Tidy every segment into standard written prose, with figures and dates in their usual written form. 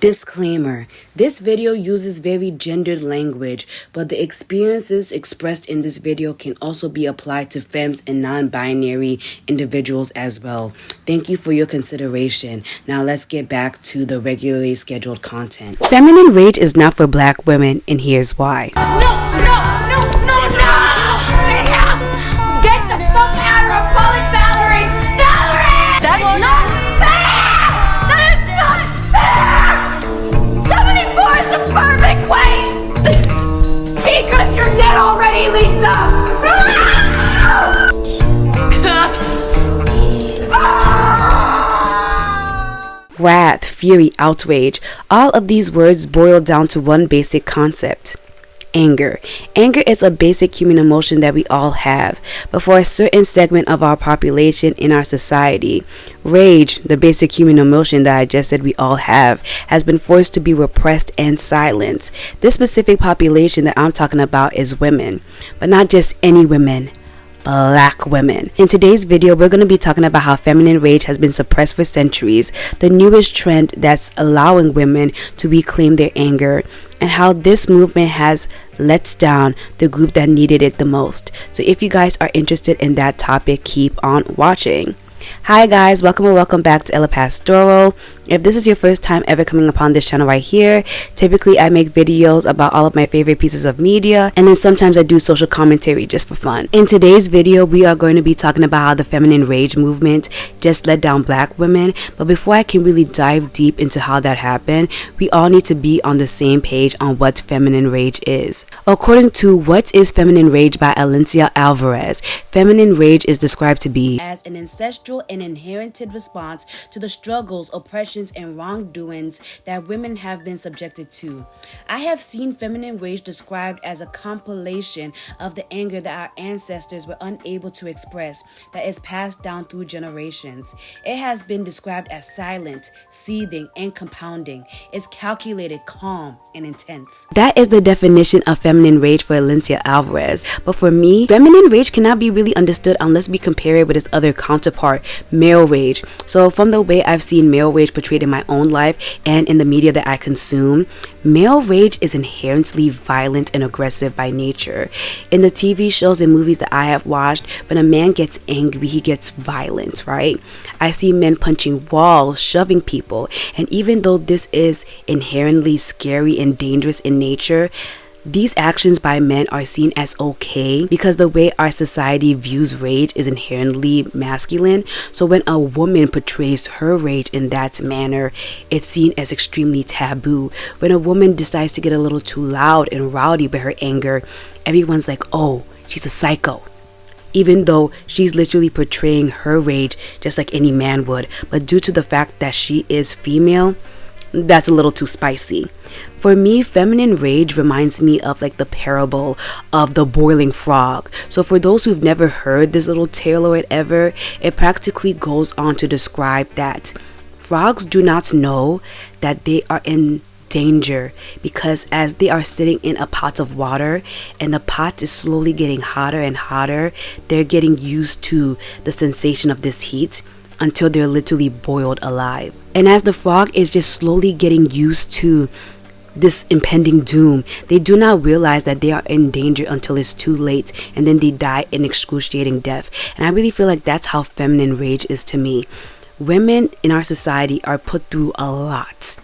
Disclaimer: this video uses very gendered language, but the experiences expressed in this video can also be applied to femmes and non-binary individuals as well. Thank you for your consideration. Now let's get back to the regularly scheduled content. Feminine rage is not for black women, and here's why. No! Get the fuck out of her, calling Valerie! Valerie! That's not fair! That is not fair! 74 is the perfect weight! Because you're dead already, Lisa! Wrath, fury, outrage. All of these words boil down to one basic concept. Anger. Anger is a basic human emotion that we all have, but for a certain segment of our population in our society, rage, the basic human emotion that I just said we all have, has been forced to be repressed and silenced. This specific population that I'm talking about is women, but not just any women. Black women. In today's video, we're going to be talking about how feminine rage has been suppressed for centuries, the newest trend that's allowing women to reclaim their anger, and how this movement has let down the group that needed it the most. So if you guys are interested in that topic, keep on watching. Hi guys, welcome back to El Pastoro. If this is your first time ever coming upon this channel right here, typically I make videos about all of my favorite pieces of media, and then sometimes I do social commentary just for fun. In today's video, we are going to be talking about how the feminine rage movement just let down black women. But before I can really dive deep into how that happened, we all need to be on the same page on what feminine rage is. According to What is Feminine Rage by Alencia Alvarez, feminine rage is described to be as an ancestral and inherited response to the struggles, oppressions, and wrongdoings that women have been subjected to. I have seen feminine rage described as a compilation of the anger that our ancestors were unable to express, that is passed down through generations. It has been described as silent, seething, and compounding. It's calculated, calm, and intense. That is the definition of feminine rage for Alencia Alvarez. But for me, feminine rage cannot be really understood unless we compare it with its other counterpart, male rage. So from the way I've seen male rage portrayed in my own life and in the media that I consume, male rage is inherently violent and aggressive by nature. In the TV shows and movies that I have watched, when a man gets angry, he gets violent, right? I see men punching walls, shoving people, and even though this is inherently scary and dangerous in nature, these actions by men are seen as okay because the way our society views rage is inherently masculine. So when a woman portrays her rage in that manner, it's seen as extremely taboo. When a woman decides to get a little too loud and rowdy by her anger, everyone's like, oh, she's a psycho. Even though she's literally portraying her rage just like any man would, but due to the fact that she is female, that's a little too spicy. For me, feminine rage reminds me of like the parable of the boiling frog. So for those who've never heard this little tale or whatever, it practically goes on to describe that frogs do not know that they are in danger, because as they are sitting in a pot of water and the pot is slowly getting hotter and hotter, they're getting used to the sensation of this heat until they're literally boiled alive. And as the frog is just slowly getting used to this impending doom, they do not realize that they are in danger until it's too late, and then they die an excruciating death. And I really feel like that's how feminine rage is to me. Women in our society are put through a lot,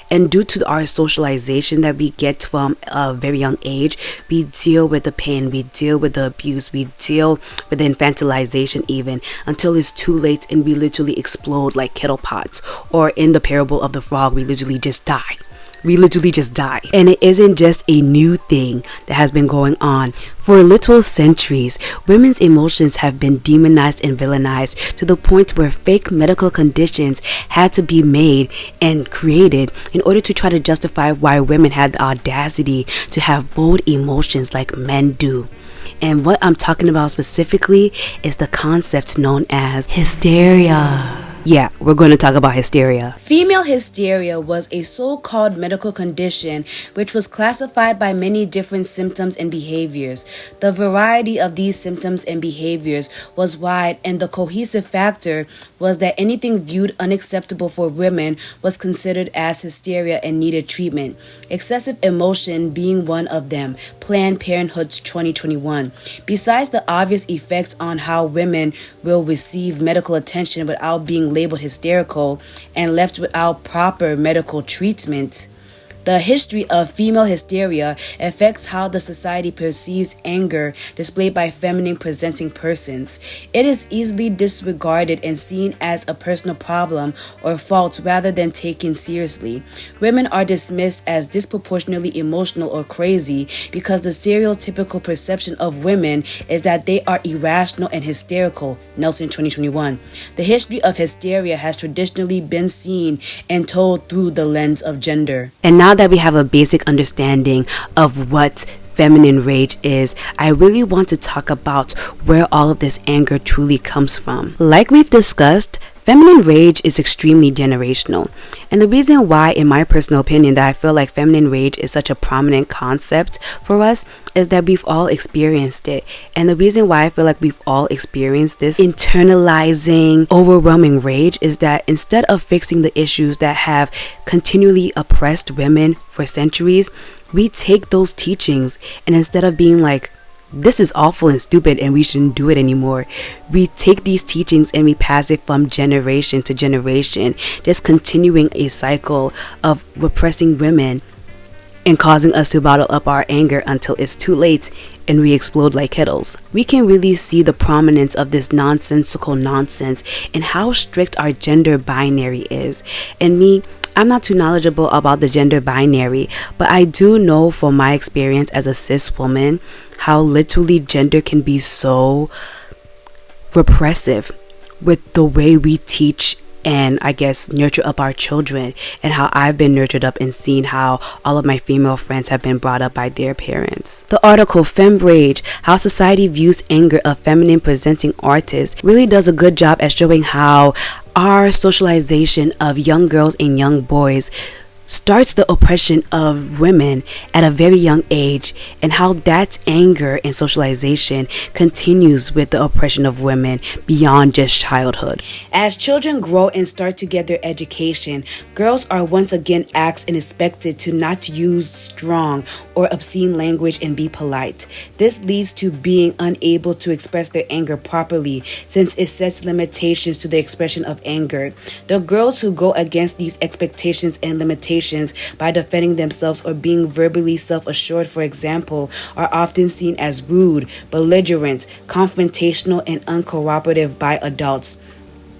and due to our socialization that we get from a very young age, we deal with the pain, we deal with the abuse, we deal with the infantilization even, until it's too late and we literally explode like kettle pots, or in the parable of the frog, we literally just die. And it isn't just a new thing that has been going on. For literal centuries, women's emotions have been demonized and villainized to the point where fake medical conditions had to be made and created in order to try to justify why women had the audacity to have bold emotions like men do. And what I'm talking about specifically is the concept known as hysteria. Yeah, we're going to talk about hysteria. Female hysteria was a so-called medical condition which was classified by many different symptoms and behaviors. The variety of these symptoms and behaviors was wide, and the cohesive factor was that anything viewed unacceptable for women was considered as hysteria and needed treatment. Excessive emotion being one of them. Planned Parenthood 2021. Besides the obvious effects on how women will receive medical attention without being labeled hysterical and left without proper medical treatment, the history of female hysteria affects how the society perceives anger displayed by feminine presenting persons. It is easily disregarded and seen as a personal problem or fault rather than taken seriously. Women are dismissed as disproportionately emotional or crazy because the stereotypical perception of women is that they are irrational and hysterical. Nelson 2021. The history of hysteria has traditionally been seen and told through the lens of gender. And now that we have a basic understanding of what feminine rage is, I really want to talk about where all of this anger truly comes from. Like we've discussed, feminine rage is extremely generational. And the reason why, in my personal opinion, that I feel like feminine rage is such a prominent concept for us is that we've all experienced it. And the reason why I feel like we've all experienced this internalizing, overwhelming rage is that instead of fixing the issues that have continually oppressed women for centuries, we take those teachings and instead of being like, this is awful and stupid and we shouldn't do it anymore, we take these teachings and we pass it from generation to generation, just continuing a cycle of repressing women and causing us to bottle up our anger until it's too late and we explode like kettles. We can really see the prominence of this nonsensical nonsense and how strict our gender binary is. And I'm not too knowledgeable about the gender binary, but I do know from my experience as a cis woman how literally gender can be so repressive with the way we teach and I guess nurture up our children, and how I've been nurtured up and seen how all of my female friends have been brought up by their parents. The article Fem Rage, How Society Views Anger of Feminine Presenting Artists really does a good job at showing how our socialization of young girls and young boys starts the oppression of women at a very young age, and how that anger and socialization continues with the oppression of women beyond just childhood. As children grow and start to get their education, girls are once again asked and expected to not use strong or obscene language and be polite. This leads to being unable to express their anger properly, since it sets limitations to the expression of anger. The girls who go against these expectations and limitations by defending themselves or being verbally self-assured, for example, are often seen as rude, belligerent, confrontational, and uncooperative by adults.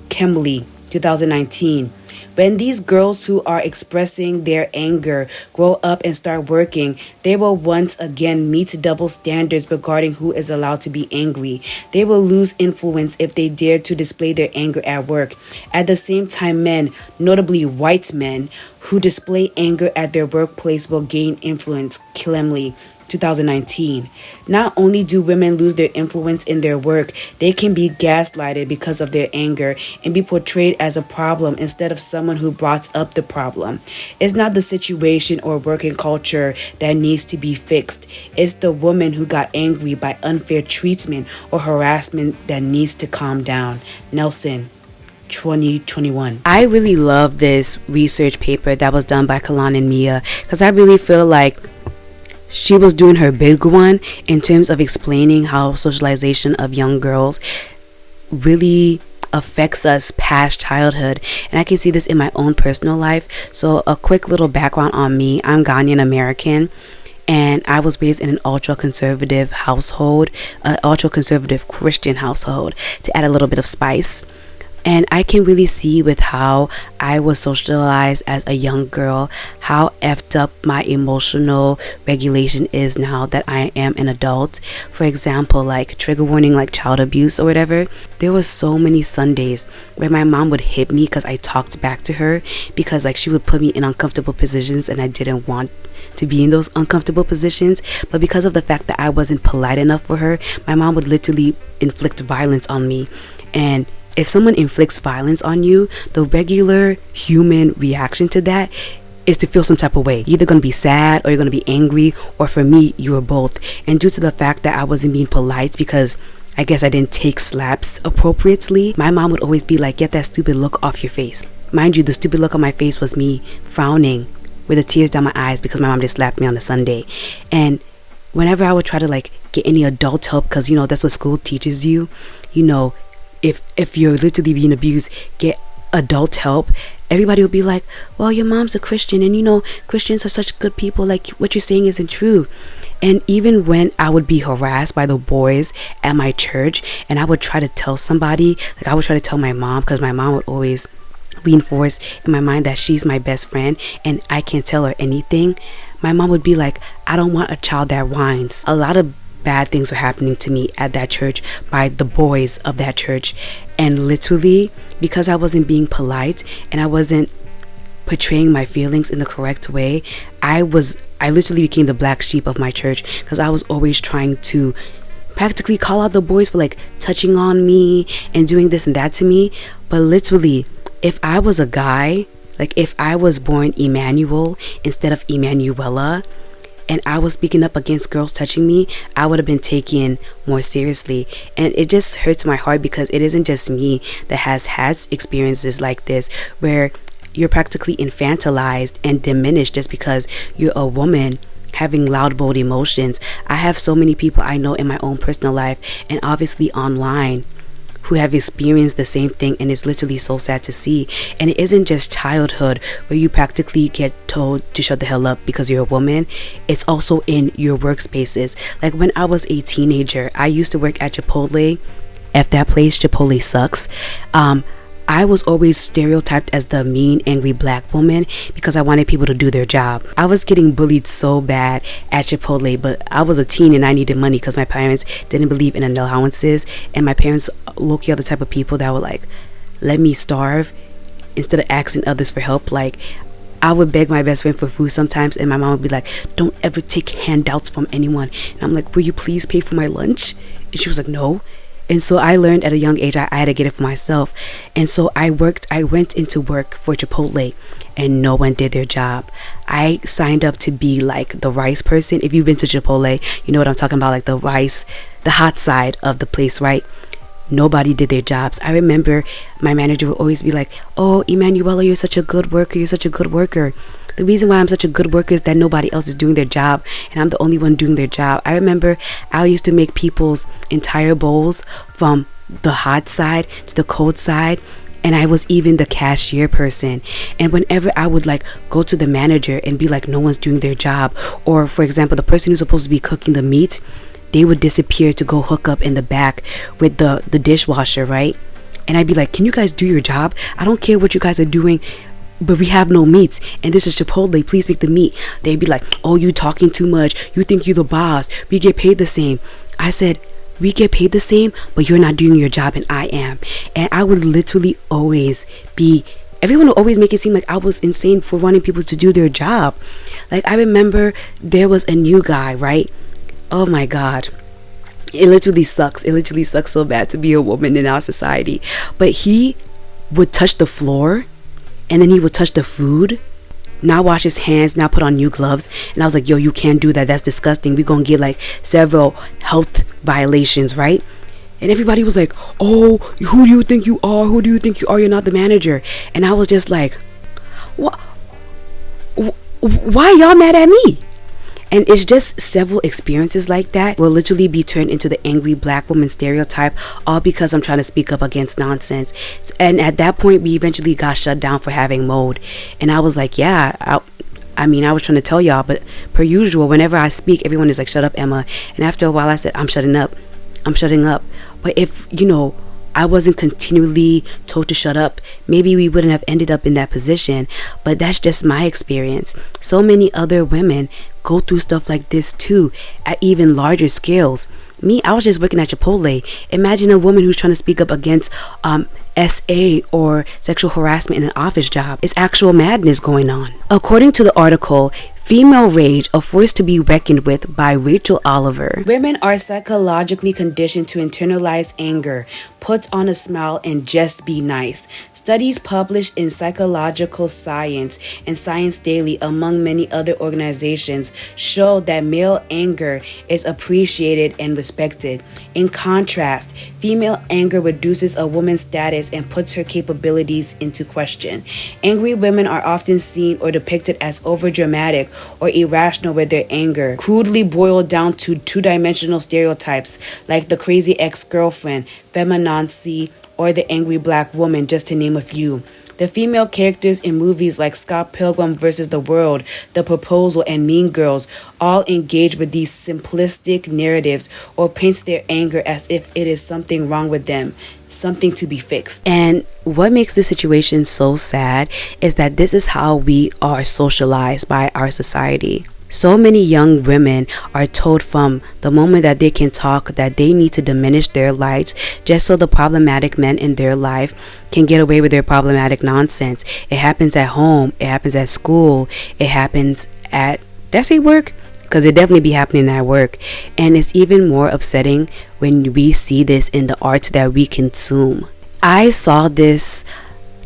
Kimberly, 2019. When these girls who are expressing their anger grow up and start working, they will once again meet double standards regarding who is allowed to be angry. They will lose influence if they dare to display their anger at work. At the same time, men, notably white men, who display anger at their workplace will gain influence. Kimberly, 2019. Not only do women lose their influence in their work, they can be gaslighted because of their anger and be portrayed as a problem instead of someone who brought up the problem. It's not the situation or working culture that needs to be fixed. It's the woman who got angry by unfair treatment or harassment that needs to calm down. Nelson, 2021. I really love this research paper that was done by Kalan and Mia, because I really feel like she was doing her big one in terms of explaining how socialization of young girls really affects us past childhood. And I can see this in my own personal life. So a quick little background on me. I'm Ghanaian American, and I was raised in an ultra-conservative household, an ultra-conservative Christian household, to add a little bit of spice. And I can really see with how I was socialized as a young girl, how effed up my emotional regulation is now that I am an adult. For example, like trigger warning, like child abuse or whatever. There was so many Sundays where my mom would hit me because I talked back to her, because like she would put me in uncomfortable positions and I didn't want to be in those uncomfortable positions. But because of the fact that I wasn't polite enough for her, my mom would literally inflict violence on me. And if someone inflicts violence on you, the regular human reaction to that is to feel some type of way. You're either going to be sad or you're going to be angry, or for me, you were both. And due to the fact that I wasn't being polite because I guess I didn't take slaps appropriately, my mom would always be like, get that stupid look off your face. Mind you, the stupid look on my face was me frowning with the tears down my eyes because my mom just slapped me on a Sunday. And whenever I would try to like get any adult help, because that's what school teaches you, if you're literally being abused, get adult help, everybody would be like, well, your mom's a Christian, and Christians are such good people, like what you're saying isn't true. And even when I would be harassed by the boys at my church, and I would try to tell somebody, like I would try to tell my mom, because my mom would always reinforce in my mind that she's my best friend and I can't tell her anything, my mom would be like, I don't want a child that whines. A lot of bad things were happening to me at that church by the boys of that church, and literally because I wasn't being polite and I wasn't portraying my feelings in the correct way, I literally became the black sheep of my church, because I was always trying to practically call out the boys for like touching on me and doing this and that to me. But literally, if I was a guy, like if I was born Emmanuel instead of Emanuela, and I was speaking up against girls touching me, I would have been taken more seriously. And it just hurts my heart, because it isn't just me that has had experiences like this, where you're practically infantilized and diminished just because you're a woman having loud, bold emotions. I have so many people I know in my own personal life and obviously online who have experienced the same thing, and it's literally so sad to see. And it isn't just childhood where you practically get told to shut the hell up because you're a woman. It's also in your workspaces. Like when I was a teenager, I used to work at Chipotle. F that place, Chipotle sucks. I was always stereotyped as the mean, angry black woman because I wanted people to do their job. I was getting bullied so bad at Chipotle, but I was a teen and I needed money because my parents didn't believe in allowances, and my parents low-key are the type of people that would like let me starve instead of asking others for help. Like I would beg my best friend for food sometimes, and my mom would be like, don't ever take handouts from anyone. And I'm like, will you please pay for my lunch? And she was like, no. And so I learned at a young age I had to get it for myself. And so I went into work for Chipotle, and no one did their job. I signed up to be like the rice person. If you've been to Chipotle, you know what I'm talking about, like the rice, the hot side of the place, right? Nobody did their jobs. I remember my manager would always be like, oh, Emanuela, you're such a good worker. You're such a good worker. The reason why I'm such a good worker is that nobody else is doing their job, and I'm the only one doing their job. I remember I used to make people's entire bowls from the hot side to the cold side, and I was even the cashier person. And whenever I would like go to the manager and be like, no one's doing their job, or for example, the person who's supposed to be cooking the meat, they would disappear to go hook up in the back with the dishwasher, right? And I'd be like, can you guys do your job? I don't care what you guys are doing, but we have no meats, and this is Chipotle, please make the meat. They'd be like, oh, you talking too much, you think you're the boss, we get paid the same. I said, we get paid the same, but you're not doing your job and I am. And I would literally always be, everyone would always make it seem like I was insane for wanting people to do their job. Like I remember there was a new guy, right? Oh my god, it literally sucks so bad to be a woman in our society. But he would touch the floor, and then he would touch the food, now wash his hands, now put on new gloves. And I was like, yo, you can't do that, that's disgusting, we're gonna get like several health violations, right? And everybody was like, oh, who do you think you are, you're not the manager. And I was just like, what? Why y'all mad at me? And it's just several experiences like that will literally be turned into the angry black woman stereotype, all because I'm trying to speak up against nonsense. And at that point, we eventually got shut down for having mode. And I was like, yeah, I was trying to tell y'all, but per usual, whenever I speak, everyone is like, shut up, Emma. And after a while, I said, I'm shutting up. But if, I wasn't continually told to shut up, maybe we wouldn't have ended up in that position. But that's just my experience. So many other women go through stuff like this too, at even larger scales. Me, I was just working at Chipotle. Imagine a woman who's trying to speak up against SA or sexual harassment in an office job. It's actual madness going on. According to the article Female Rage, a force to be reckoned with by Rachel Oliver. Women are psychologically conditioned to internalize anger, put on a smile, and just be nice. Studies published in Psychological Science and Science Daily, among many other organizations, show that male anger is appreciated and respected. In contrast, female anger reduces a woman's status and puts her capabilities into question. Angry women are often seen or depicted as overdramatic or irrational with their anger, crudely boiled down to two-dimensional stereotypes like the crazy ex-girlfriend, feminazi, or the angry black woman, just to name a few. The female characters in movies like Scott Pilgrim vs. the World, The Proposal, and Mean Girls all engage with these simplistic narratives or paints their anger as if it is something wrong with them, something to be fixed. And what makes this situation so sad is that this is how we are socialized by our society. So many young women are told from the moment that they can talk that they need to diminish their lights just so the problematic men in their life can get away with their problematic nonsense. It happens at home, it happens at school, it happens at, did I say work? Because it definitely be happening at work. And it's even more upsetting when we see this in the arts that we consume. I saw this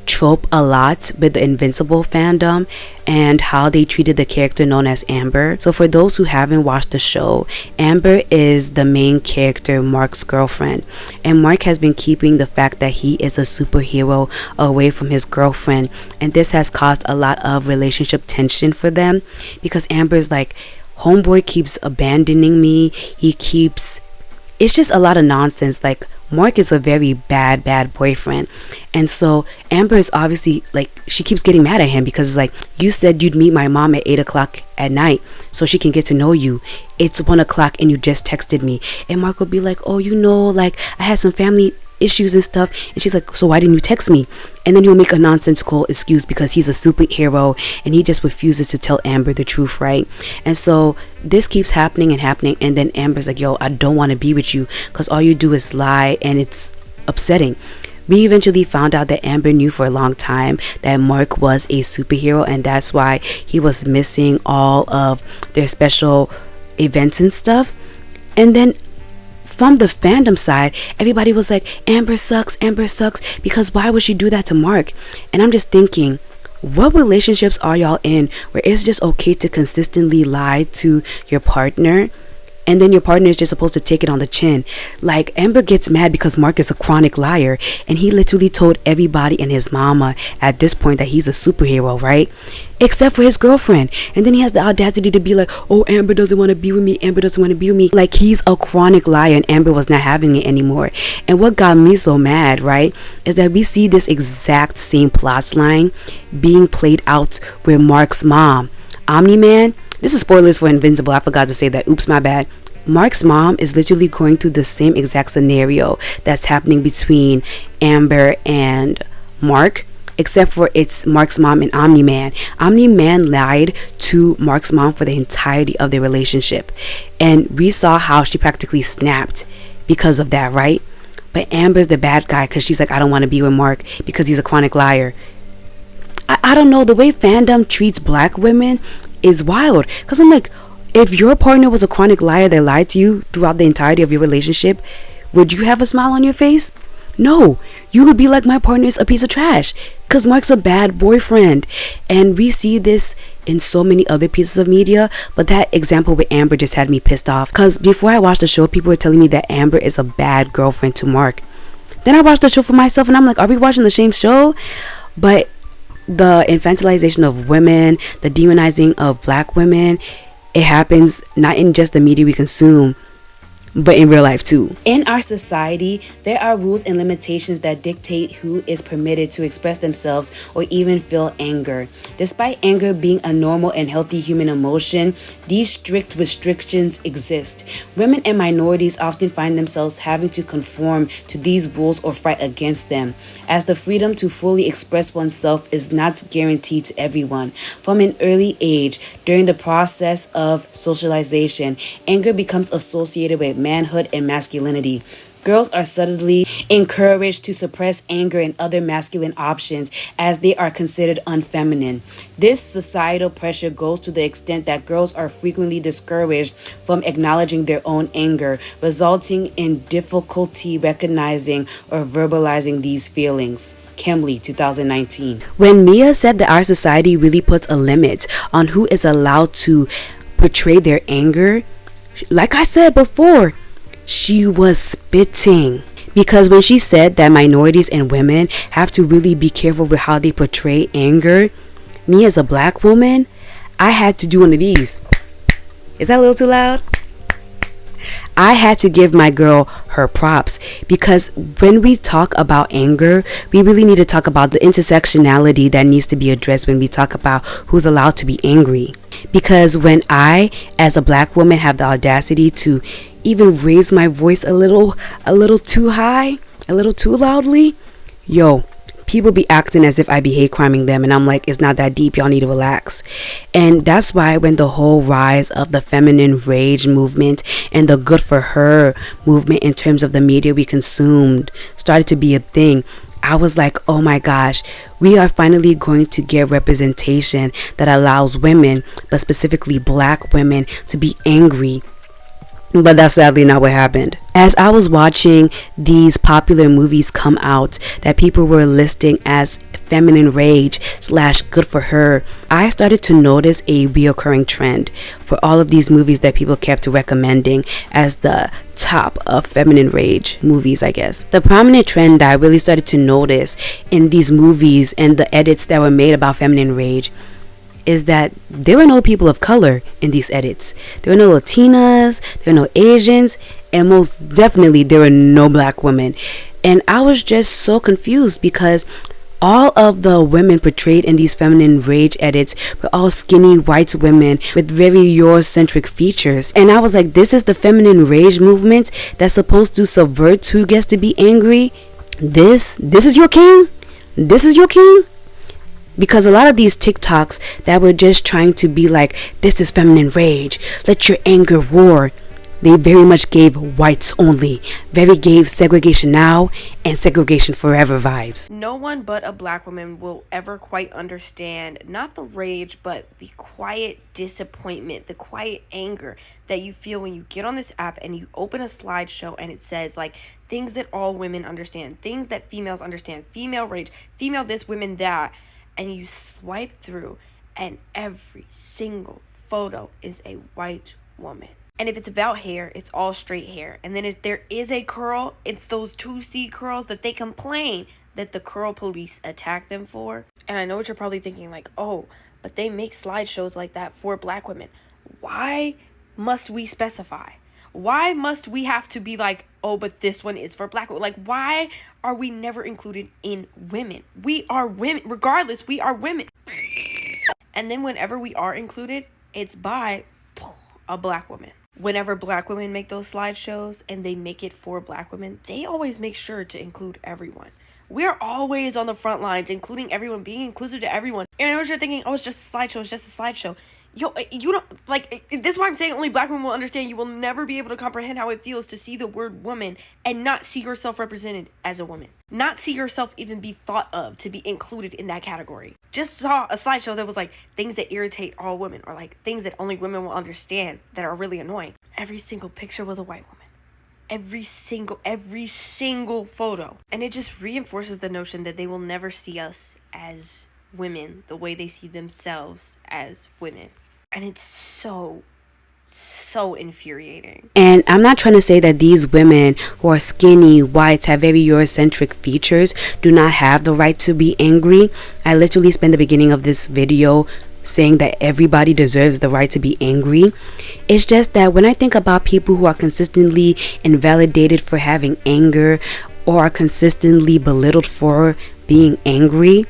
trope a lot with the Invincible fandom and how they treated the character known as Amber. So for those who haven't watched the show, Amber is the main character, Mark's girlfriend, and Mark has been keeping the fact that he is a superhero away from his girlfriend, and this has caused a lot of relationship tension for them because Amber's like, homeboy keeps abandoning me, it's just a lot of nonsense. Like, Mark is a very bad boyfriend. And so Amber is obviously like, she keeps getting mad at him because it's like, you said you'd meet my mom at 8 o'clock at night so she can get to know you. It's 1 o'clock and you just texted me. And Mark will be like, oh, like I had some family issues and stuff. And she's like, so why didn't you text me? And then he'll make a nonsensical excuse because he's a superhero and he just refuses to tell Amber the truth, right? And so this keeps happening. And then Amber's like, yo, I don't want to be with you because all you do is lie and it's upsetting. We eventually found out that Amber knew for a long time that Mark was a superhero, and that's why he was missing all of their special events and stuff. And then from the fandom side, everybody was like, Amber sucks, because why would she do that to Mark? And I'm just thinking, what relationships are y'all in where it's just okay to consistently lie to your partner and then your partner is just supposed to take it on the chin? Like, Amber gets mad because Mark is a chronic liar and he literally told everybody and his mama at this point that he's a superhero, right? Except for his girlfriend. And then he has the audacity to be like, oh, Amber doesn't want to be with me. Like, he's a chronic liar and Amber was not having it anymore. And what got me so mad, right, is that we see this exact same plot line being played out with Mark's mom, Omni-Man. This is spoilers for Invincible. I forgot to say that. Oops, my bad. Mark's mom is literally going through the same exact scenario that's happening between Amber and Mark, except for it's Mark's mom and Omni-Man. Omni-Man lied to Mark's mom for the entirety of their relationship. And we saw how she practically snapped because of that, right? But Amber's the bad guy because she's like, I don't want to be with Mark because he's a chronic liar. I don't know. The way fandom treats black women is wild. Because I'm like, if your partner was a chronic liar that lied to you throughout the entirety of your relationship, would you have a smile on your face? No, you would be like, my partner is a piece of trash because Mark's a bad boyfriend. And we see this in so many other pieces of media, but that example with Amber just had me pissed off because before I watched the show, people were telling me that Amber is a bad girlfriend to Mark. Then I watched the show for myself and I'm like, are we watching the same show? But the infantilization of women, the demonizing of black women, it happens not in just the media we consume, but in real life too. In our society, there are rules and limitations that dictate who is permitted to express themselves or even feel anger. Despite anger being a normal and healthy human emotion, these strict restrictions exist. Women and minorities often find themselves having to conform to these rules or fight against them, as the freedom to fully express oneself is not guaranteed to everyone. From an early age, during the process of socialization, anger becomes associated with manhood and masculinity. Girls are subtly encouraged to suppress anger and other masculine options as they are considered unfeminine. This societal pressure goes to the extent that girls are frequently discouraged from acknowledging their own anger, resulting in difficulty recognizing or verbalizing these feelings. Kimley, 2019. When Mia said that our society really puts a limit on who is allowed to portray their anger, like I said before, she was spitting. Because when she said that minorities and women have to really be careful with how they portray anger, me as a black woman, I had to do one of these. Is that a little too loud? I had to give my girl her props, because when we talk about anger, we really need to talk about the intersectionality that needs to be addressed when we talk about who's allowed to be angry. Because when I, as a black woman, have the audacity to even raise my voice a little too high, a little too loudly, yo, people be acting as if I be hate criming them, and I'm like, it's not that deep, y'all need to relax. And that's why when the whole rise of the feminine rage movement and the good for her movement in terms of the media we consumed started to be a thing, I was like, oh my gosh, we are finally going to get representation that allows women, but specifically black women, to be angry. But that's sadly not what happened. As I was watching these popular movies come out that people were listing as feminine rage / good for her, I started to notice a reoccurring trend for all of these movies that people kept recommending as the top of feminine rage movies, I guess. The prominent trend that I really started to notice in these movies and the edits that were made about feminine rage is that there were no people of color in these edits. There were no Latinas, there were no Asians, and most definitely there were no black women. And I was just so confused because all of the women portrayed in these feminine rage edits were all skinny white women with very Eurocentric features. And I was like, this is the feminine rage movement that's supposed to subvert who gets to be angry? This is your king? This is your king? Because a lot of these TikToks that were just trying to be like, this is feminine rage, let your anger roar, they very much gave whites only, very gave segregation now and segregation forever vibes. No one but a black woman will ever quite understand not the rage, but the quiet disappointment, the quiet anger that you feel when you get on this app and you open a slideshow and it says like things that all women understand, things that females understand, female rage, female this, women that. And you swipe through and every single photo is a white woman. And if it's about hair, it's all straight hair. And then if there is a curl, it's those 2C curls that they complain that the curl police attack them for. And I know what you're probably thinking, like, oh, but they make slideshows like that for black women. Why must we specify? Why must we have to be like, oh, but this one is for black women? Like, why are we never included in women? We are women. Regardless, we are women. And then whenever we are included, it's by a black woman. Whenever black women make those slideshows and they make it for black women, they always make sure to include everyone. We're always on the front lines, including everyone, being inclusive to everyone. And I know what you're thinking, oh, it's just a slideshow, it's just a slideshow. Yo, you don't, like, this is why I'm saying only black women will understand. You will never be able to comprehend how it feels to see the word woman and not see yourself represented as a woman. Not see yourself even be thought of to be included in that category. Just saw a slideshow that was like things that irritate all women, or like things that only women will understand that are really annoying. Every single picture was a white woman. Every single photo. And it just reinforces the notion that they will never see us as women the way they see themselves as women. And it's so infuriating. And I'm not trying to say that these women who are skinny, whites, have very Eurocentric features do not have the right to be angry. I literally spent the beginning of this video saying that everybody deserves the right to be angry. It's just that when I think about people who are consistently invalidated for having anger or are consistently belittled for being angry,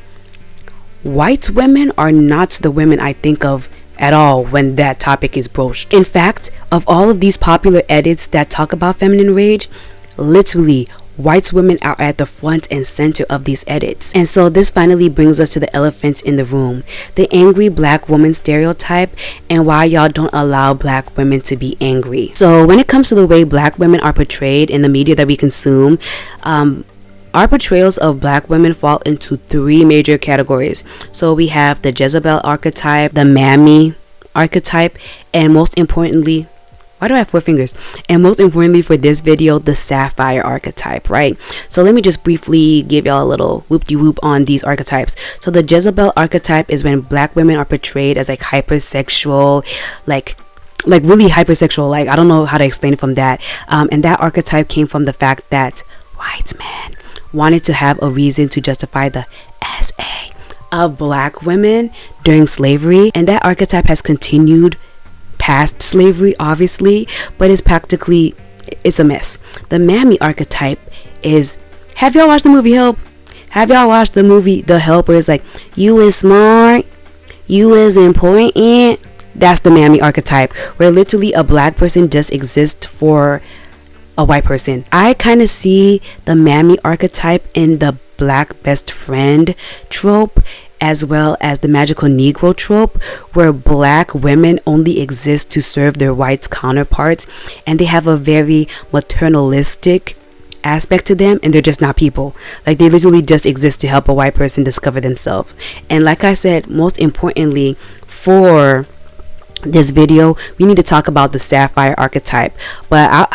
white women are not the women I think of at all when that topic is broached. In fact, of all of these popular edits that talk about feminine rage, literally white women are at the front and center of these edits. And so this finally brings us to the elephant in the room, the angry black woman stereotype, and why y'all don't allow black women to be angry. So when it comes to the way black women are portrayed in the media that we consume, our portrayals of black women fall into three major categories. So we have the Jezebel archetype, the Mammy archetype, and most importantly, why do I have four fingers? And most importantly for this video, the Sapphire archetype, right? So let me just briefly give y'all a little whoop-de-whoop on these archetypes. So the Jezebel archetype is when black women are portrayed as like hypersexual, like really hypersexual. Like, I don't know how to explain it from that. And that archetype came from the fact that white men wanted to have a reason to justify the SA of black women during slavery. And that archetype has continued past slavery, obviously, but it's a mess. The Mammy archetype is, have y'all watched the movie Help? Have y'all watched the movie The Help, where it's like, you is smart, you is important? That's the Mammy archetype, where literally a black person just exists for a white person. I kind of see the Mammy archetype in the black best friend trope, as well as the magical Negro trope, where black women only exist to serve their white counterparts, and they have a very maternalistic aspect to them, and they're just not people. Like, they literally just exist to help a white person discover themselves. And like I said, most importantly for this video, we need to talk about the Sapphire archetype. But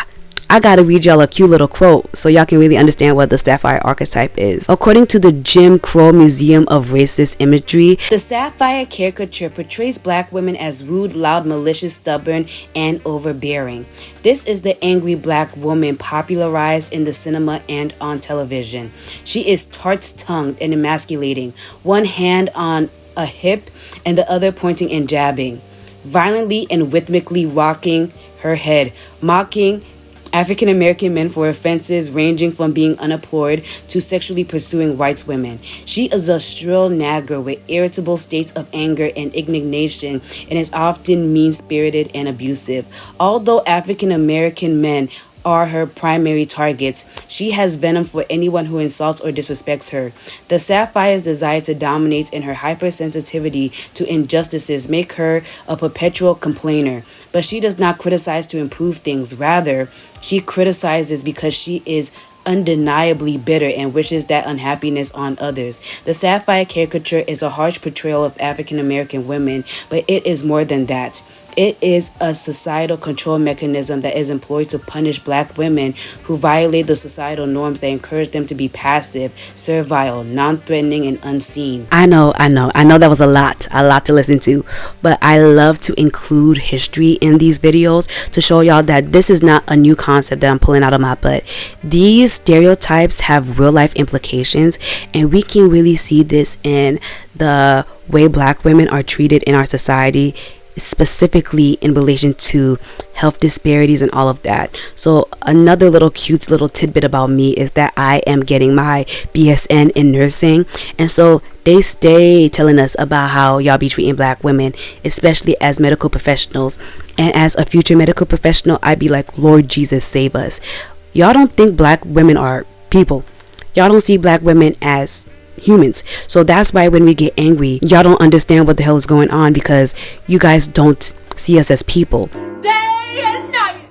I gotta read y'all a cute little quote so y'all can really understand what the Sapphire archetype is. According to the Jim Crow Museum of Racist Imagery, the Sapphire caricature portrays black women as rude, loud, malicious, stubborn, and overbearing. This is the angry black woman popularized in the cinema and on television. She is tart-tongued and emasculating, one hand on a hip and the other pointing and jabbing, violently and rhythmically rocking her head, mocking African American men for offenses ranging from being unemployed to sexually pursuing white women. She is a shrill nagger with irritable states of anger and indignation, and is often mean-spirited and abusive. Although African American men are her primary targets, she has venom for anyone who insults or disrespects her. The Sapphire's desire to dominate and her hypersensitivity to injustices make her a perpetual complainer. But she does not criticize to improve things. Rather, she criticizes because she is undeniably bitter and wishes that unhappiness on others. The Sapphire caricature is a harsh portrayal of African American women, but it is more than that. It is a societal control mechanism that is employed to punish black women who violate the societal norms that encourage them to be passive, servile, non-threatening, and unseen. I know that was a lot to listen to, but I love to include history in these videos to show y'all that this is not a new concept that I'm pulling out of my butt. These stereotypes have real life implications, and we can really see this in the way black women are treated in our society, specifically in relation to health disparities and all of that. So another little cute little tidbit about me is that I am getting my BSN in nursing, and so they stay telling us about how y'all be treating black women, especially as medical professionals. And as a future medical professional, I'd be like, Lord Jesus, save us. Y'all don't think black women are people. Y'all don't see black women as humans. So that's why when we get angry, y'all don't understand what the hell is going on, because you guys don't see us as people. Day and night,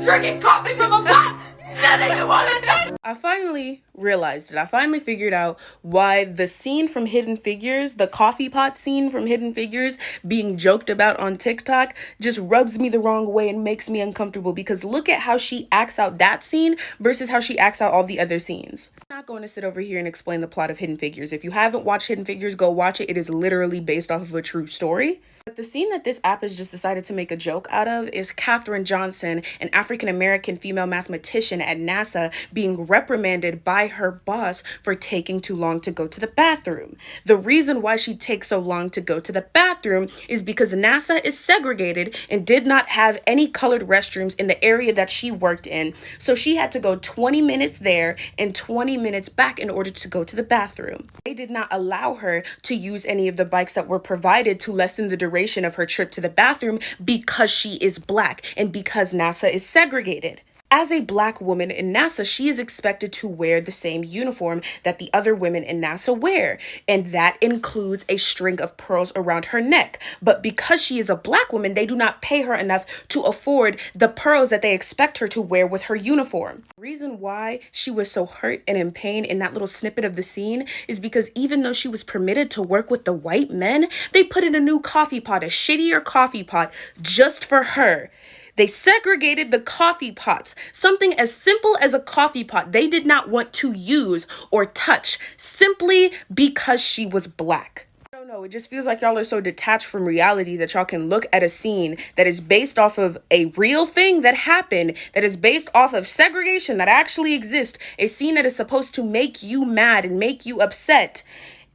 drinking coffee from a pot. None of you want to know. I finally realized it. I finally figured out why the scene from Hidden Figures, the coffee pot scene from Hidden Figures being joked about on TikTok, just rubs me the wrong way and makes me uncomfortable, because look at how she acts out that scene versus how she acts out all the other scenes. I'm not going to sit over here and explain the plot of Hidden Figures. If you haven't watched Hidden Figures, go watch it. It is literally based off of a true story. But the scene that this app has just decided to make a joke out of is Katherine Johnson, an African-American female mathematician at NASA, being reprimanded by her boss for taking too long to go to the bathroom. The reason why she takes so long to go to the bathroom is because NASA is segregated and did not have any colored restrooms in the area that she worked in. So she had to go 20 minutes there and 20 minutes back in order to go to the bathroom. They did not allow her to use any of the bikes that were provided to lessen the duration of her trip to the bathroom because she is black and because NASA is segregated. As a black woman in NASA, she is expected to wear the same uniform that the other women in NASA wear, and that includes a string of pearls around her neck. But because she is a black woman, they do not pay her enough to afford the pearls that they expect her to wear with her uniform. The reason why she was so hurt and in pain in that little snippet of the scene is because even though she was permitted to work with the white men, they put in a new coffee pot, a shittier coffee pot, just for her. They segregated the coffee pots. Something as simple as a coffee pot they did not want to use or touch simply because she was black. I don't know, it just feels like y'all are so detached from reality that y'all can look at a scene that is based off of a real thing that happened, that is based off of segregation that actually exists, a scene that is supposed to make you mad and make you upset.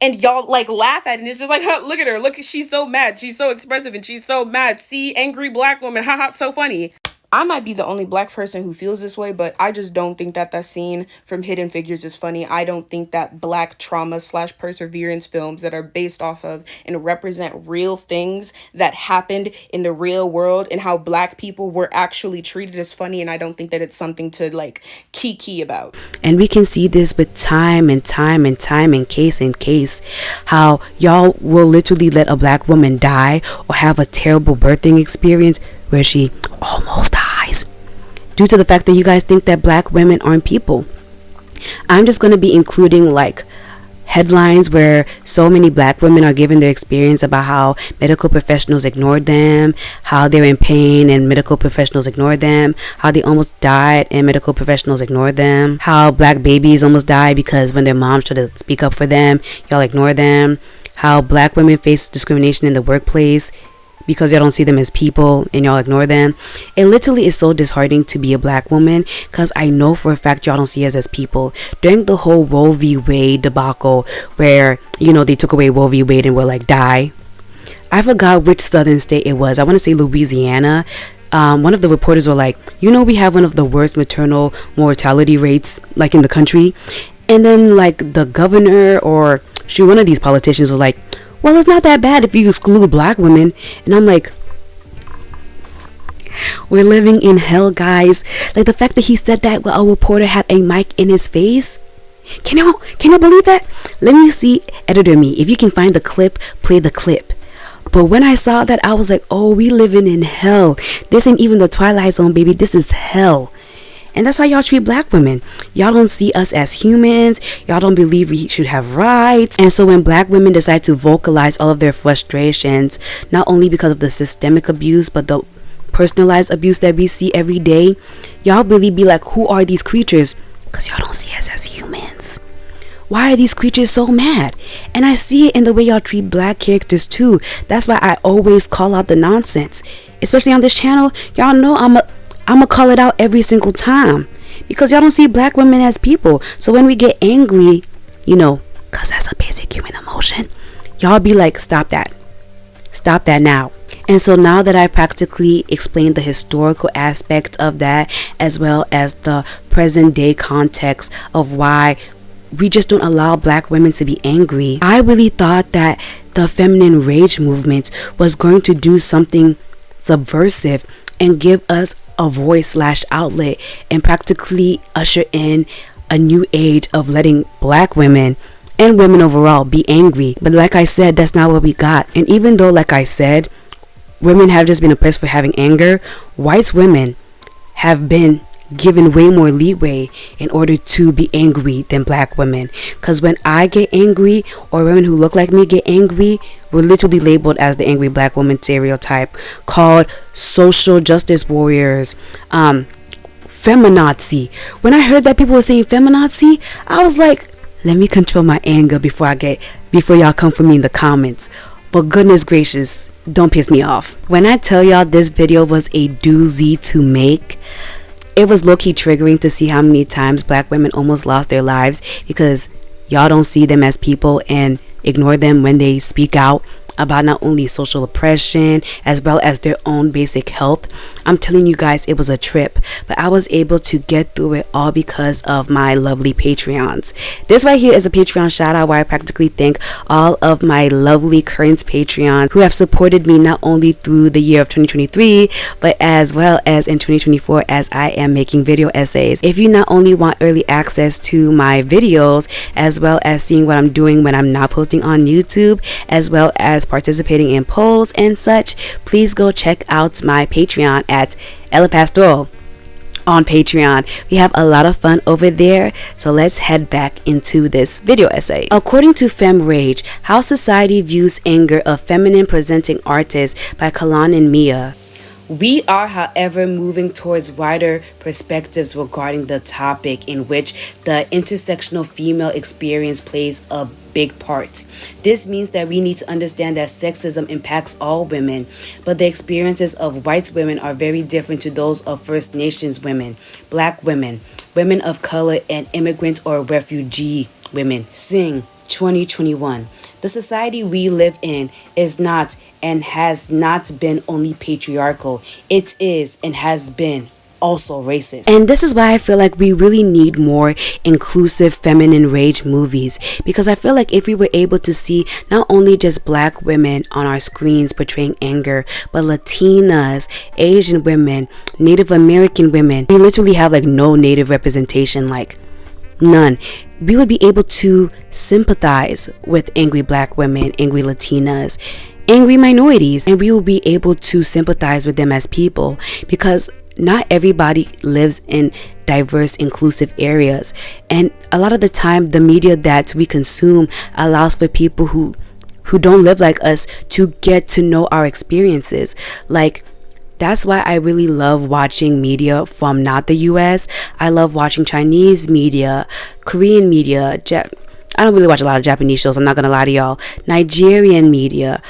And y'all like laugh at it, and it's just like, look at her, look, she's so mad, she's so expressive, and she's so mad. See, angry black woman, haha, so funny. I might be the only black person who feels this way, but I just don't think that scene from Hidden Figures is funny. I don't think that black trauma / perseverance films that are based off of and represent real things that happened in the real world and how black people were actually treated is funny, and I don't think that it's something to like kiki about. And we can see this with time and time and time and case, how y'all will literally let a black woman die or have a terrible birthing experience where she almost dies due to the fact that you guys think that black women aren't people. I'm just going to be including like headlines where so many black women are giving their experience about how medical professionals ignored them, how they're in pain and medical professionals ignored them, how they almost died and medical professionals ignored them, how black babies almost died because when their moms tried to speak up for them, y'all ignore them, how black women face discrimination in the workplace because y'all don't see them as people and y'all ignore them. It literally is so disheartening to be a black woman because I know for a fact y'all don't see us as people. During the whole Roe v. Wade debacle where, you know, they took away Roe v. Wade and were like, die. I forgot which southern state it was. I want to say Louisiana. One of the reporters were like, you know, we have one of the worst maternal mortality rates like in the country. And then like the governor or one of these politicians was like, well, it's not that bad if you exclude black women. And I'm like, we're living in hell, guys. Like the fact that he said that while a reporter had a mic in his face. Can you believe that? Let me see, editor me. If you can find the clip, play the clip. But when I saw that, I was like, oh, we living in hell. This ain't even the Twilight Zone, baby. This is hell. And that's how y'all treat black women. Y'all don't see us as humans. Y'all don't believe we should have rights. And so when black women decide to vocalize all of their frustrations, not only because of the systemic abuse, but the personalized abuse that we see every day, y'all really be like, who are these creatures? Because y'all don't see us as humans. Why are these creatures so mad? And I see it in the way y'all treat black characters too. That's why I always call out the nonsense. Especially on this channel, y'all know I'm gonna call it out every single time because y'all don't see black women as people. So when we get angry, you know, because that's a basic human emotion, y'all be like, stop that now. And so now that I practically explained the historical aspect of that as well as the present day context of why we just don't allow black women to be angry, I really thought that the feminine rage movement was going to do something subversive and give us a voice / outlet and practically usher in a new age of letting black women and women overall be angry. But like I said, that's not what we got. And even though, like I said, women have just been oppressed for having anger, white women have been given way more leeway in order to be angry than black women. Because when I get angry or women who look like me get angry, we're literally labeled as the angry black woman stereotype, called social justice warriors, feminazi. When I heard that people were saying feminazi, I was like, let me control my anger before y'all come for me in the comments. But goodness gracious, don't piss me off. When I tell y'all this video was a doozy to make, it was low-key triggering to see how many times black women almost lost their lives because y'all don't see them as people and ignore them when they speak out about not only social oppression as well as their own basic health. I'm telling you guys, it was a trip, but I was able to get through it all because of my lovely Patreons. This right here is a Patreon shout out where I practically thank all of my lovely current Patreons who have supported me not only through the year of 2023, but as well as in 2024 as I am making video essays. If you not only want early access to my videos, as well as seeing what I'm doing when I'm not posting on YouTube, as well as participating in polls and such, please go check out my Patreon at Ella Pastoral on Patreon. We have a lot of fun over there, so let's head back into this video essay. According to Femarage, How Society Views Anger of Feminine Presenting Artists by Kalan and Mia. We are, however, moving towards wider perspectives regarding the topic in which the intersectional female experience plays a big part. This means that we need to understand that sexism impacts all women, but the experiences of white women are very different to those of First Nations women, Black women, women of color, and immigrant or refugee women. Sing 2021. The society we live in is not and has not been only patriarchal. It is and has been also racist. And this is why I feel like we really need more inclusive feminine rage movies, because I feel like if we were able to see not only just Black women on our screens portraying anger, but Latinas, Asian women, Native American women, we literally have like no Native representation, like none. We would be able to sympathize with angry Black women, angry Latinas, angry minorities, and we will be able to sympathize with them as people, because not everybody lives in diverse, inclusive areas. And a lot of the time, the media that we consume allows for people who don't live like us to get to know our experiences. Like, that's why I really love watching media from not the US. I love watching Chinese media, Korean media. I don't really watch a lot of Japanese shows, I'm not gonna lie to y'all. Nigerian media.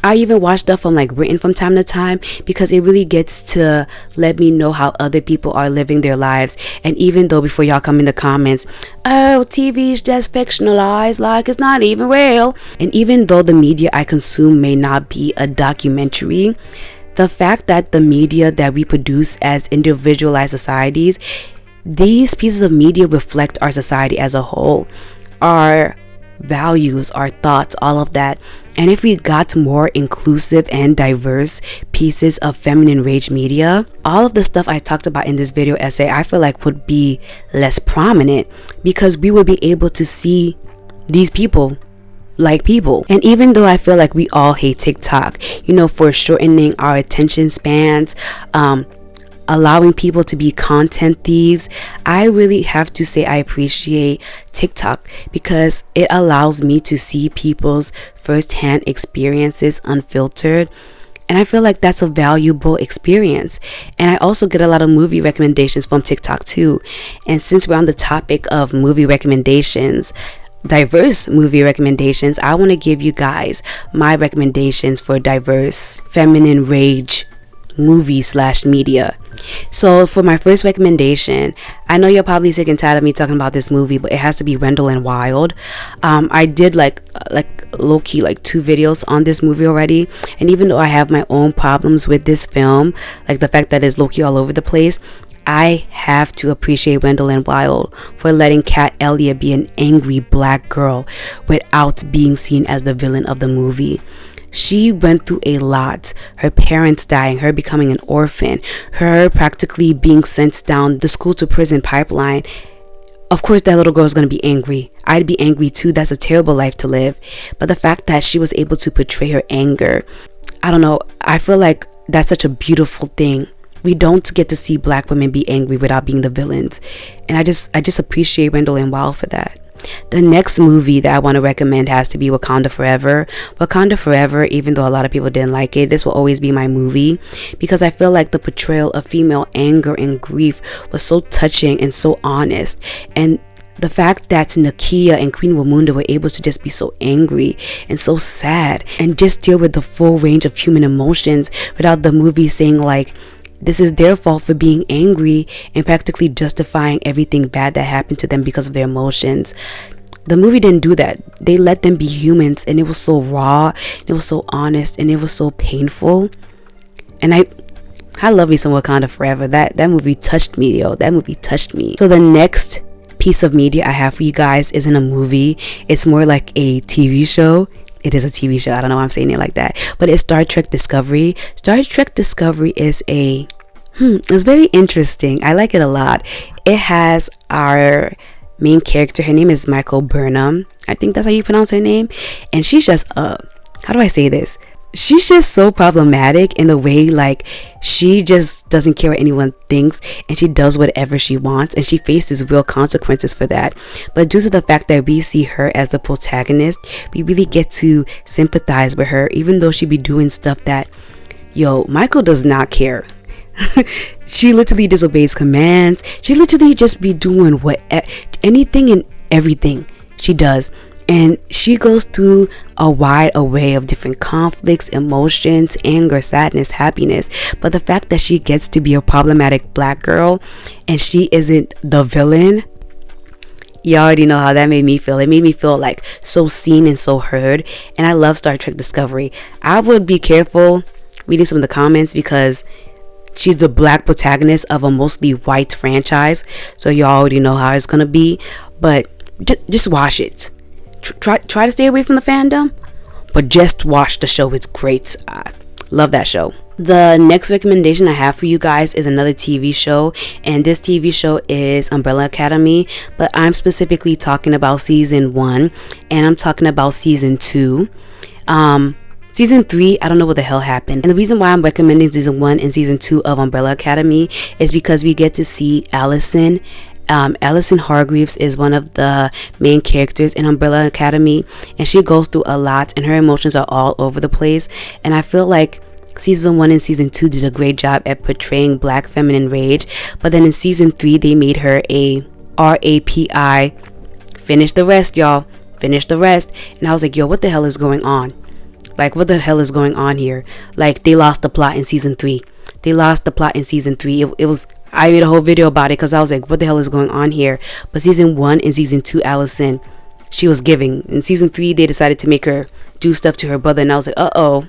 I even watch stuff from like Britain from time to time, because it really gets to let me know how other people are living their lives. And even though before y'all come in the comments, oh, TV's just fictionalized, like it's not even real. And even though the media I consume may not be a documentary, the fact that the media that we produce as individualized societies, these pieces of media reflect our society as a whole, our values, our thoughts, all of that. And if we got more inclusive and diverse pieces of feminine rage media, all of the stuff I talked about in this video essay, I feel like would be less prominent, because we would be able to see these people like people. And even though I feel like we all hate TikTok, for shortening our attention spans, allowing people to be content thieves, I really have to say I appreciate TikTok, because it allows me to see people's firsthand experiences unfiltered. And I feel like that's a valuable experience. And I also get a lot of movie recommendations from TikTok too. And since we're on the topic of movie recommendations, diverse movie recommendations, I want to give you guys my recommendations for diverse feminine rage movie/media. So for my first recommendation, I know you're probably sick and tired of me talking about this movie, but it has to be Wendell and Wild. I did like low-key like 2 videos on this movie already, and even though I have my own problems with this film, like the fact that it's low-key all over the place, I have to appreciate Wendell and Wild for letting Kat Elliott be an angry Black girl without being seen as the villain of the movie. She went through a lot. Her parents dying, her becoming an orphan, her practically being sent down the school to prison pipeline. Of course, that little girl is going to be angry. I'd be angry too. That's a terrible life to live. But the fact that she was able to portray her anger, I don't know. I feel like that's such a beautiful thing. We don't get to see Black women be angry without being the villains. And I just appreciate Wendell and Wild for that. The next movie that I want to recommend has to be Wakanda Forever. Wakanda Forever, even though a lot of people didn't like it, this will always be my movie, because I feel like the portrayal of female anger and grief was so touching and so honest. And the fact that Nakia and Queen Wamunda were able to just be so angry and so sad and just deal with the full range of human emotions without the movie saying like, this is their fault for being angry, and practically justifying everything bad that happened to them because of their emotions. The movie didn't do that. They let them be humans, and it was so raw, it was so honest, and it was so painful. And I love me some Wakanda Forever. That movie touched me, yo. That movie touched me. So the next piece of media I have for you guys isn't a movie. It's more like a TV show. It is a TV show. I don't know why I'm saying it like that, but it's Star Trek Discovery. Star Trek Discovery is it's very interesting. I like it a lot. It has our main character. Her name is Michael Burnham. I think that's how you pronounce her name. And she's just how do I say this? She's just so problematic in the way, like, she just doesn't care what anyone thinks, and she does whatever she wants, and she faces real consequences for that. But due to the fact that we see her as the protagonist, we really get to sympathize with her, even though she be doing stuff that, Michael does not care. She literally disobeys commands. She literally just be doing anything and everything she does. And she goes through a wide array of different conflicts, emotions, anger, sadness, happiness. But the fact that she gets to be a problematic black girl and she isn't the villain, you already know how that made me feel. It made me feel like so seen and so heard. And I love Star Trek Discovery. I would be careful reading some of the comments because she's the black protagonist of a mostly white franchise. So you already know how it's going to be. But just watch it. Try to stay away from the fandom, but just watch the show. It's great. I love that show. The next recommendation I have for you guys is another TV show, and this TV show is Umbrella Academy, but I'm specifically talking about season 1, and I'm talking about season 2. Season 3, I don't know what the hell happened. And the reason why I'm recommending season 1 and season 2 of Umbrella Academy is because we get to see Allison. Allison Hargreaves is one of the main characters in Umbrella Academy, and she goes through a lot, and her emotions are all over the place. And I feel like season 1 and season 2 did a great job at portraying black feminine rage, but then in season 3 they made her a RAPI. Finish the rest, y'all. Finish the rest. And I was like, yo, what the hell is going on? Like, what the hell is going on here? Like, they lost the plot in season 3. They lost the plot in season 3. It was, I made a whole video about it because I was like, what the hell is going on here? But season 1 and season 2, Allison, she was giving. In season 3, they decided to make her do stuff to her brother, and I was like, uh-oh.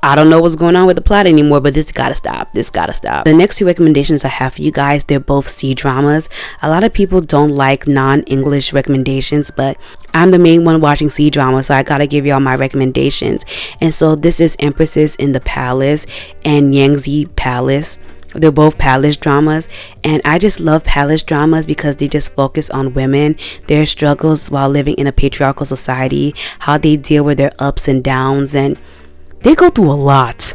I don't know what's going on with the plot anymore, but this gotta stop. This gotta stop. The next 2 recommendations I have for you guys, they're both C-dramas. A lot of people don't like non-English recommendations, but I'm the main one watching C-drama, so I gotta give y'all my recommendations. And so this is Empresses in the Palace and Yangtze Palace. They're both palace dramas, and I just love palace dramas because they just focus on women, their struggles while living in a patriarchal society, how they deal with their ups and downs, and they go through a lot.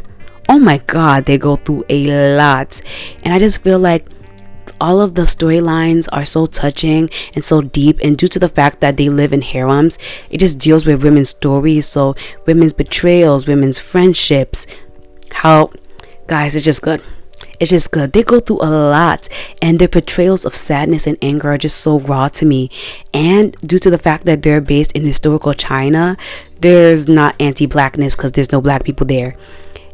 Oh my god, they go through a lot. And I just feel like all of the storylines are so touching and so deep, and due to the fact that they live in harems, it just deals with women's stories, so women's betrayals, women's friendships, how, guys, it's just good. It's just good. They go through a lot, and their portrayals of sadness and anger are just so raw to me. And due to the fact that they're based in historical China, there's not anti-blackness because there's no black people there.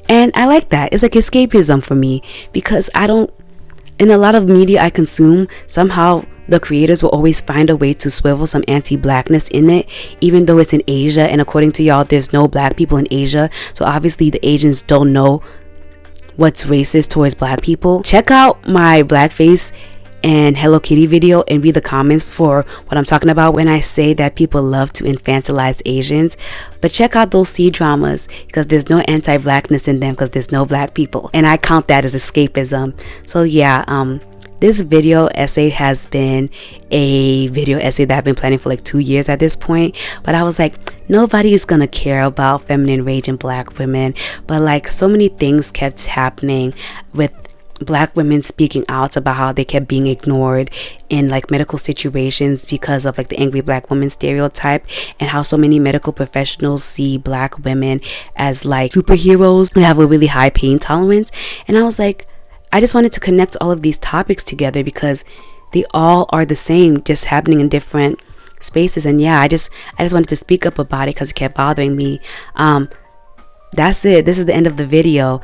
And I like that. It's like escapism for me, because in a lot of media I consume, somehow the creators will always find a way to swivel some anti-blackness in it, even though it's in Asia, and according to y'all, there's no black people in Asia, so obviously the Asians don't know what's racist towards black people. Check out my blackface and Hello Kitty video and read the comments for what I'm talking about when I say that people love to infantilize Asians. But check out those C-dramas because there's no anti-blackness in them because there's no black people, and I count that as escapism. So yeah, this video essay has been a video essay that I've been planning for like 2 years at this point, but I was like, nobody is gonna care about feminine rage in black women. But like, so many things kept happening with black women speaking out about how they kept being ignored in like medical situations because of like the angry black woman stereotype, and how so many medical professionals see black women as like superheroes who have a really high pain tolerance. And I was like, I just wanted to connect all of these topics together because they all are the same, just happening in different spaces. And yeah, I just wanted to speak up about it because it kept bothering me. That's it. This is the end of the video.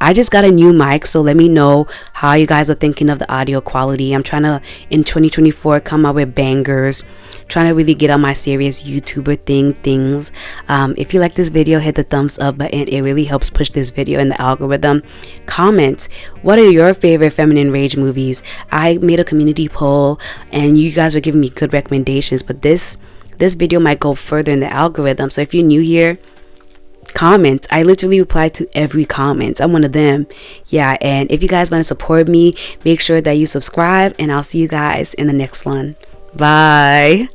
I just got a new mic, so let me know how you guys are thinking of the audio quality. I'm trying to, in 2024, come out with bangers. Trying to really get on my serious YouTuber things. If you like this video, hit the thumbs up button. It really helps push this video in the algorithm. Comment, what are your favorite feminine rage movies? I made a community poll and you guys were giving me good recommendations, but this video might go further in the algorithm. So if you're new here, comment. I literally reply to every comment. I'm one of them. Yeah, and if you guys want to support me, make sure that you subscribe, and I'll see you guys in the next one. Bye.